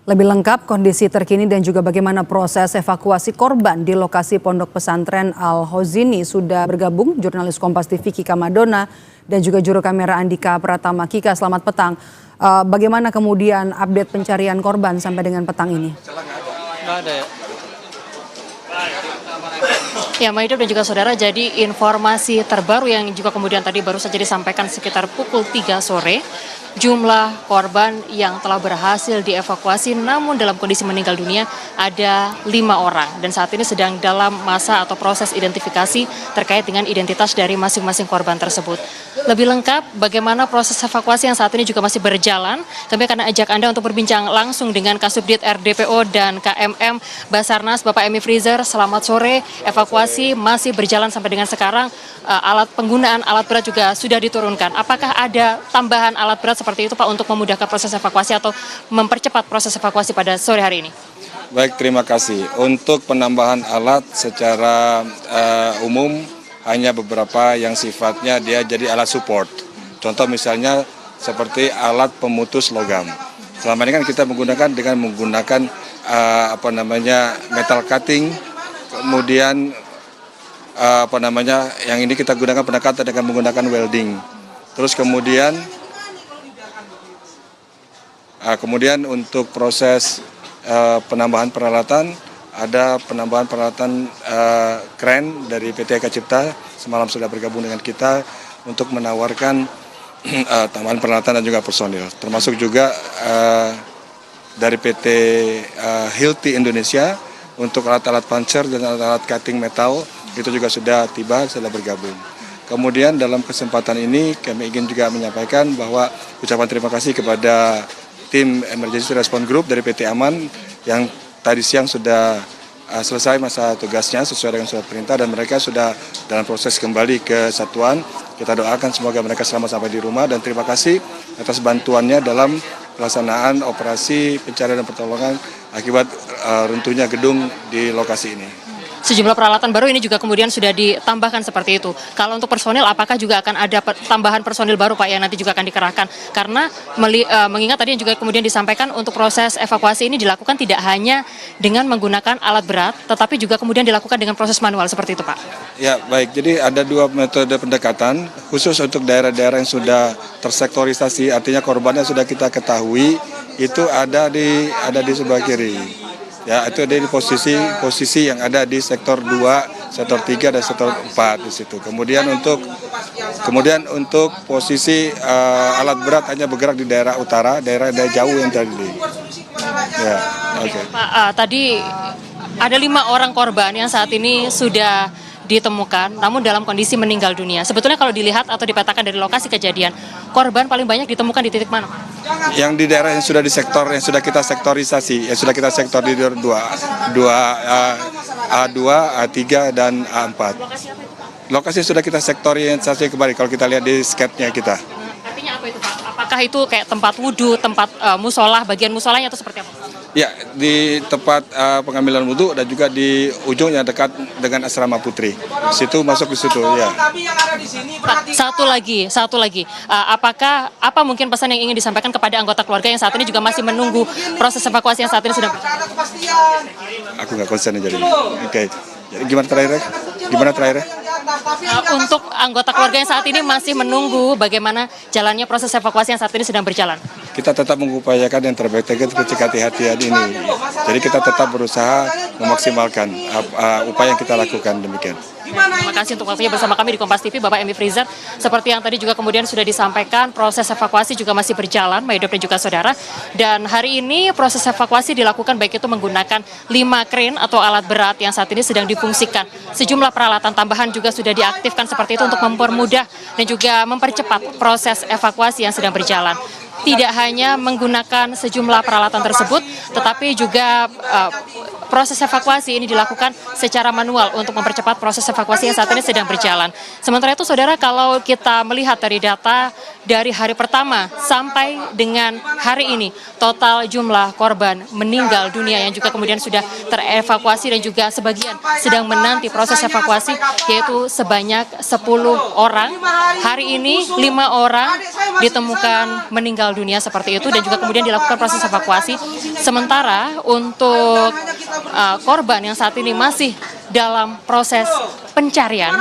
Lebih lengkap kondisi terkini dan juga bagaimana proses evakuasi korban di lokasi Pondok Pesantren Al-Hozini sudah bergabung jurnalis Kompas TV Kika Madona dan juga juru kamera Andika Pratama. Kika, selamat petang. Bagaimana kemudian update pencarian korban sampai dengan petang ini? Nggak ada ya. Ya, Maida dan juga saudara, jadi informasi terbaru yang juga kemudian tadi baru saja disampaikan sekitar pukul 3 sore, jumlah korban yang telah berhasil dievakuasi namun dalam kondisi meninggal dunia ada 5 orang dan saat ini sedang dalam masa atau proses identifikasi terkait dengan identitas dari masing-masing korban tersebut. Lebih lengkap bagaimana proses evakuasi yang saat ini juga masih berjalan, kami akan ajak Anda untuk berbincang langsung dengan Kasubdit RDPO dan KMM Basarnas, Bapak Emi Freezer. Selamat sore, evakuasi masih berjalan sampai dengan sekarang, penggunaan alat berat juga sudah diturunkan. Apakah ada tambahan alat berat seperti itu Pak untuk memudahkan proses evakuasi atau mempercepat proses evakuasi pada sore hari ini? Baik, terima kasih. Untuk penambahan alat secara umum hanya beberapa yang sifatnya dia jadi alat support. Contoh misalnya seperti alat pemutus logam. Selama ini kan kita menggunakan dengan menggunakan metal cutting, kemudian yang ini kita gunakan pendekatan dengan menggunakan welding. Terus kemudian untuk proses penambahan peralatan, ada penambahan peralatan kren dari PT Eka Cipta, semalam sudah bergabung dengan kita untuk menawarkan tambahan peralatan dan juga personil. Termasuk juga dari PT Hilti Indonesia untuk alat-alat puncher dan alat-alat cutting metal, itu juga sudah tiba, sudah bergabung. Kemudian dalam kesempatan ini kami ingin juga menyampaikan bahwa ucapan terima kasih kepada tim Emergency Response Group dari PT Aman yang tadi siang sudah selesai masa tugasnya sesuai dengan surat perintah dan mereka sudah dalam proses kembali ke satuan. Kita doakan semoga mereka selamat sampai di rumah dan terima kasih atas bantuannya dalam pelaksanaan operasi pencarian dan pertolongan akibat runtuhnya gedung di lokasi ini. Sejumlah peralatan baru ini juga kemudian sudah ditambahkan seperti itu. Kalau untuk personil, apakah juga akan ada tambahan personil baru Pak yang nanti juga akan dikerahkan? Karena mengingat tadi yang juga kemudian disampaikan untuk proses evakuasi ini dilakukan tidak hanya dengan menggunakan alat berat, tetapi juga kemudian dilakukan dengan proses manual seperti itu Pak. Ya baik, jadi ada dua metode pendekatan khusus untuk daerah-daerah yang sudah tersektorisasi, artinya korbannya sudah kita ketahui, itu ada di sebelah kiri. Ya, itu ada di posisi yang ada di sektor 2, sektor 3 dan sektor 4 di situ. Kemudian untuk posisi alat berat hanya bergerak di daerah utara, daerah jauh yang tadi. Ya, oke. Pak, tadi ada 5 orang korban yang saat ini sudah ditemukan, namun dalam kondisi meninggal dunia. Sebetulnya kalau dilihat atau dipetakan dari lokasi kejadian, korban paling banyak ditemukan di titik mana? Yang di daerah yang sudah di sektor, yang sudah kita sektorisasi, yang sudah kita sektor di A2, A3 dan A4. Lokasi apa itu Pak? Lokasi sudah kita sektorisasi kembali kalau kita lihat di sketnya kita. Artinya apa itu Pak? Apakah itu kayak tempat wudhu, tempat musola, bagian musolanya atau seperti apa? Ya, di tempat pengambilan wudhu dan juga di ujungnya dekat dengan asrama putri. Situ masuk di situ, ya. Pak, satu lagi. Apa mungkin pesan yang ingin disampaikan kepada anggota keluarga yang saat ini juga masih menunggu proses evakuasi yang saat ini sudah berjalan? Aku nggak konsen jadi. Oke. Jadi gimana terakhirnya? Untuk anggota keluarga yang saat ini masih menunggu bagaimana jalannya proses evakuasi yang saat ini sedang berjalan. Kita tetap mengupayakan yang terbaik untuk kehati-hatian ini. Jadi kita tetap berusaha memaksimalkan upaya yang kita lakukan demikian. Terima kasih untuk waktunya bersama kami di Kompas TV, Bapak Emi Freezer. Seperti yang tadi juga kemudian sudah disampaikan, proses evakuasi juga masih berjalan, Maidop dan juga saudara. Dan hari ini proses evakuasi dilakukan baik itu menggunakan 5 kren atau alat berat yang saat ini sedang difungsikan. Sejumlah peralatan tambahan juga sudah diaktifkan seperti itu untuk mempermudah dan juga mempercepat proses evakuasi yang sedang berjalan. Tidak hanya menggunakan sejumlah peralatan tersebut, tetapi juga proses evakuasi ini dilakukan secara manual untuk mempercepat proses evakuasi yang saat ini sedang berjalan. Sementara itu, saudara, kalau kita melihat dari data dari hari pertama sampai dengan hari ini, total jumlah korban meninggal dunia yang juga kemudian sudah terevakuasi dan juga sebagian sedang menanti proses evakuasi, yaitu sebanyak 10 orang. Hari ini 5 orang ditemukan meninggal meninggal dunia seperti itu, dan juga kemudian dilakukan proses evakuasi. Sementara untuk korban yang saat ini masih dalam proses pencarian,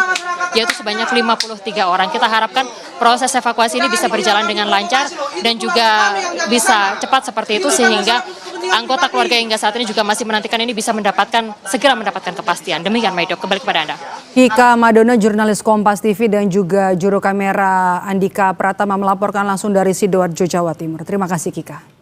yaitu sebanyak 53 orang. Kita harapkan proses evakuasi ini bisa berjalan dengan lancar dan juga bisa cepat seperti itu, sehingga anggota keluarga hingga saat ini juga masih menantikan ini bisa segera mendapatkan kepastian. Demikian, Maido, kembali kepada Anda. Kika Madona, jurnalis Kompas TV, dan juga juru kamera Andika Pratama melaporkan langsung dari Sidoarjo, Jawa Timur. Terima kasih, Kika.